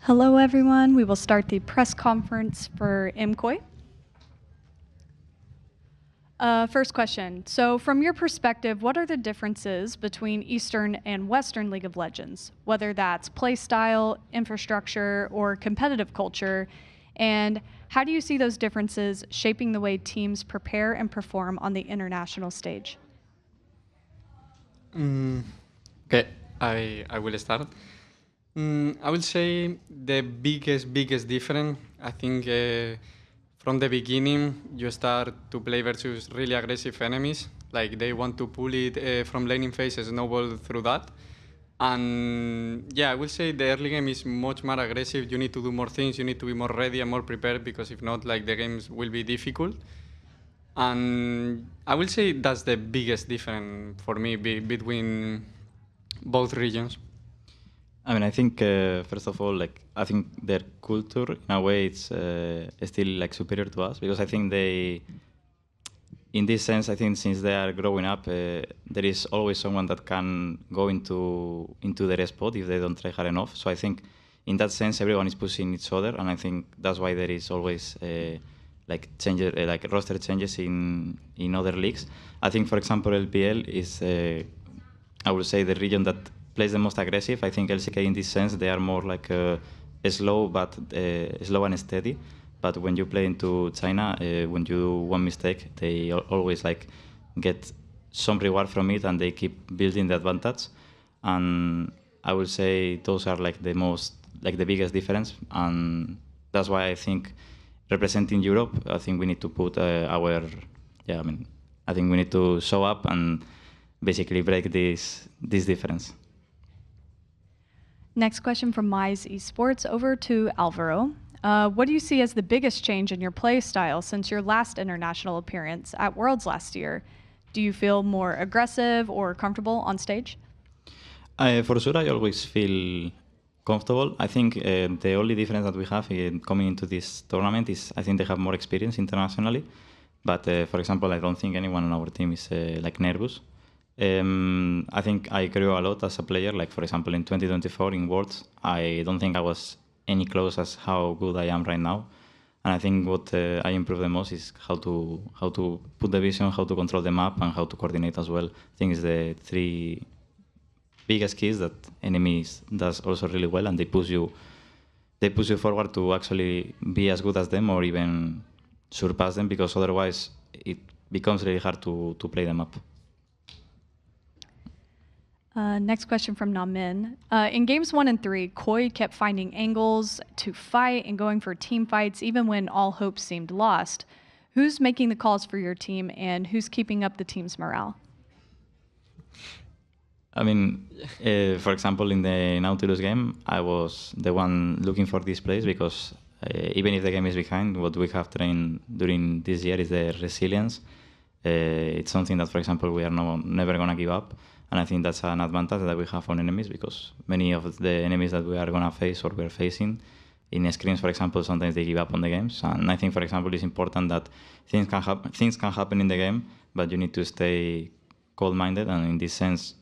Hello, everyone. We will start the press conference for MKOI. First question. So from your perspective, what are the differences between Eastern and Western League of Legends, whether that's play style, infrastructure, or competitive culture? And how do you see those differences shaping the way teams prepare and perform on the international stage? Okay, I will start. I will say the biggest difference, I think from the beginning you start to play versus really aggressive enemies, like they want to pull it from laning phases, snowball through that. And yeah, I will say the early game is much more aggressive. You need to do more things, you need to be more ready and more prepared, because if not, like the games will be difficult. And I will say that's the biggest difference for me between both regions. I mean, I think first of all, like I think their culture in a way it's still like superior to us, because I think they, in this sense, I think since they are growing up, there is always someone that can go into their spot if they don't try hard enough. So I think in that sense, everyone is pushing each other, and I think that's why there is always like changes, like roster changes in other leagues. I think, for example, LPL is I would say the region that plays the most aggressive. I think LCK in this sense they are more like slow, but slow and steady. But when you play into China, when you do one mistake, they always like get some reward from it, and they keep building the advantage. And I would say those are like the most, like the biggest difference, and that's why I think representing Europe, I think we need to put I think we need to show up and basically break this difference. Next question from Mize Esports over to Alvaro. What do you see as the biggest change in your play style since your last international appearance at Worlds last year? Do you feel more aggressive or comfortable on stage? For sure, I always feel comfortable. I think the only difference that we have in coming into this tournament is I think they have more experience internationally. But for example, I don't think anyone on our team is like nervous. I think I grew a lot as a player. Like for example, in 2024 in Worlds, I don't think I was any close as how good I am right now. And I think what I improved the most is how to put the vision, how to control the map, and how to coordinate as well. I think it's the three biggest keys that enemies does also really well, and they push you forward to actually be as good as them or even surpass them, because otherwise it becomes really hard to play them up. Next question from Namin. In games 1 and 3, KOI kept finding angles to fight and going for team fights even when all hope seemed lost. Who's making the calls for your team, and who's keeping up the team's morale? I mean, for example, in the Nautilus game, I was the one looking for this place, because even if the game is behind, what we have trained during this year is the resilience. It's something that, for example, we are never going to give up. And I think that's an advantage that we have on enemies, because many of the enemies that we are going to face or we're facing in scrims, for example, sometimes they give up on the games. And I think, for example, it's important that things can happen in the game, but you need to stay cold-minded. And in this sense,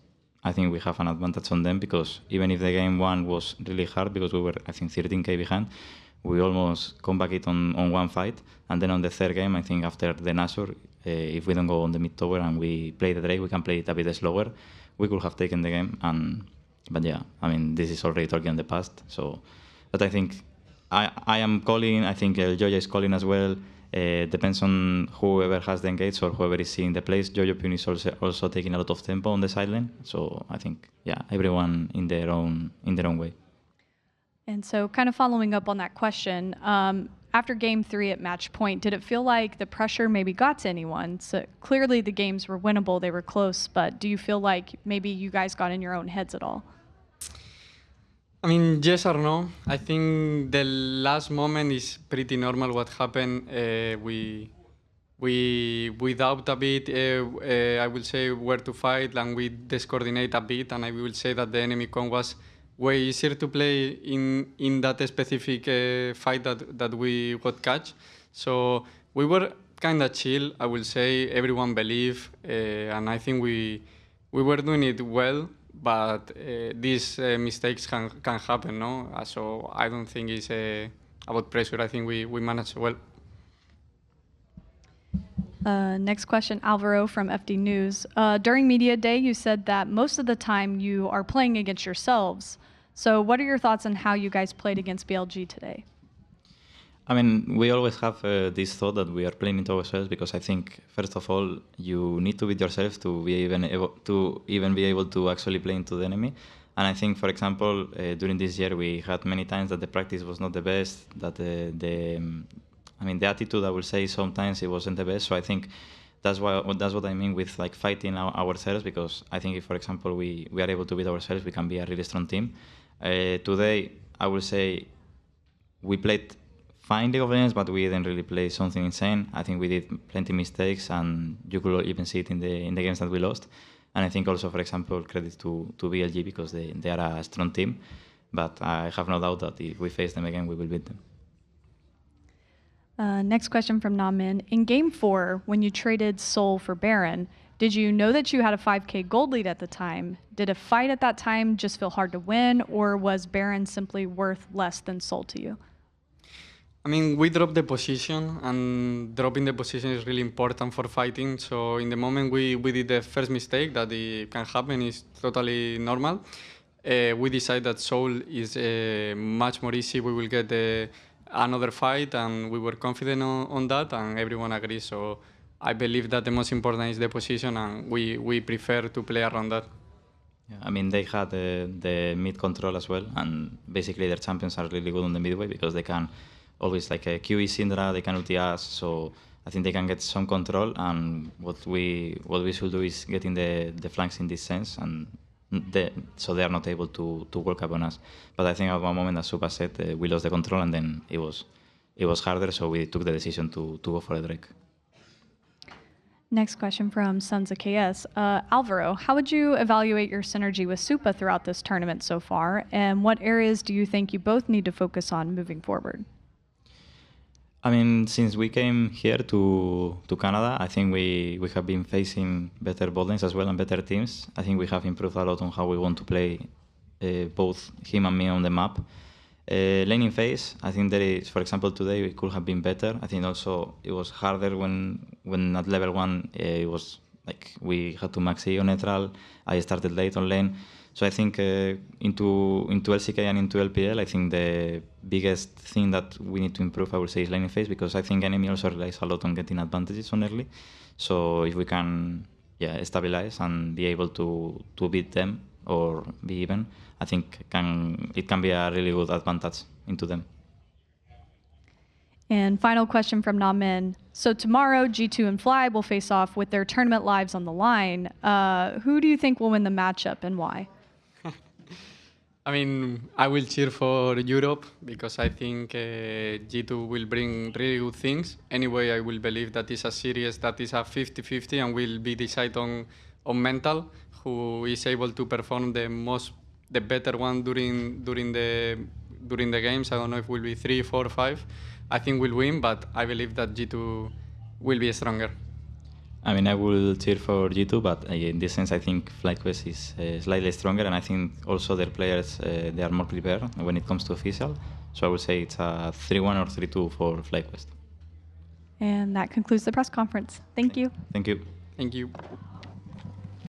I think we have an advantage on them, because even if the game 1 was really hard, because we were, I think, 13k behind, we almost come back it on one fight. And then on the third game, I think after the Nashor, if we don't go on the mid tower and we play the Drake, we can play it a bit slower. We could have taken the game. But yeah, I mean, this is already talking in the past. So, but I think I am calling. I think Jojo is calling as well. Depends on whoever has the engage or whoever is seeing the plays. Jojo Pune is also taking a lot of tempo on the sideline. So I think, yeah, everyone in their own way. And so kind of following up on that question, after game 3 at match point, did it feel like the pressure maybe got to anyone? So clearly the games were winnable, they were close, but do you feel like maybe you guys got in your own heads at all? I mean, yes or no. I think the last moment is pretty normal. What happened, we doubt a bit, I will say, where to fight, and we discoordinate a bit, and I will say that the enemy con was way easier to play in that specific fight that we got catch. So we were kind of chill, I will say. Everyone believed, and I think we were doing it well. but these mistakes can happen, no? So I don't think it's about pressure. I think we manage well. Next question, Alvaro from FD News. During Media Day, you said that most of the time you are playing against yourselves. So what are your thoughts on how you guys played against BLG today? I mean, we always have this thought that we are playing into ourselves because I think, first of all, you need to beat yourself to be even be able to actually play into the enemy. And I think, for example, during this year, we had many times that the practice was not the best, that the attitude, I will say, sometimes it wasn't the best. So I think that's what I mean with like fighting ourselves, because I think if, for example, we are able to beat ourselves, we can be a really strong team. Today, I will say we played fine League of Legends, but we didn't really play something insane. I think we did plenty of mistakes, and you could even see it in the games that we lost. And I think also, for example, credit to BLG because they are a strong team. But I have no doubt that if we face them again, we will beat them. Next question from Namin. In Game 4, when you traded Sol for Baron, did you know that you had a 5k gold lead at the time? Did a fight at that time just feel hard to win, or was Baron simply worth less than Sol to you? I mean, we dropped the position, and dropping the position is really important for fighting. So in the moment we did the first mistake, that it can happen, is totally normal. We decided that Soul is much more easy. We will get another fight, and we were confident on that, and everyone agrees. So I believe that the most important is the position, and we prefer to play around that. Yeah, I mean, they had the mid control as well, and basically their champions are really good on the midway because they can always like a QE Syndra, they can ulti us, so I think they can get some control, and what we should do is getting the flanks in this sense, and so they are not able to work up on us. But I think at one moment, as Supa said, we lost the control, and then it was harder, so we took the decision to go for a Drake. Next question from Sons of KS. Alvaro, how would you evaluate your synergy with Supa throughout this tournament so far, and what areas do you think you both need to focus on moving forward? I mean, since we came here to Canada, I think we have been facing better bot lanes as well and better teams. I think we have improved a lot on how we want to play both him and me on the map. Laning phase, I think there is, for example, today it could have been better. I think also it was harder when at level 1 it was like we had to max E on neutral. I started late on lane. So I think into LCK and into LPL, I think the biggest thing that we need to improve, I would say, is laning phase, because I think enemy also relies a lot on getting advantages on early. So if we can stabilize and be able to beat them or be even, I think it can be a really good advantage into them. And final question from Namin. So tomorrow, G2 and Fly will face off with their tournament lives on the line. Who do you think will win the matchup, and why? I mean, I will cheer for Europe because I think G2 will bring really good things. Anyway, I will believe that it's a series that is a 50-50 and will be decided on mental, who is able to perform the better one during the games. I don't know if it will be 3, 4, 5. I think we'll win, but I believe that G2 will be stronger. I mean, I will cheer for G2, but in this sense, I think FlyQuest is slightly stronger, and I think also their players, they are more prepared when it comes to official. So I would say it's a 3-1 or 3-2 for FlyQuest. And that concludes the press conference. Thank you. Thank you. Thank you.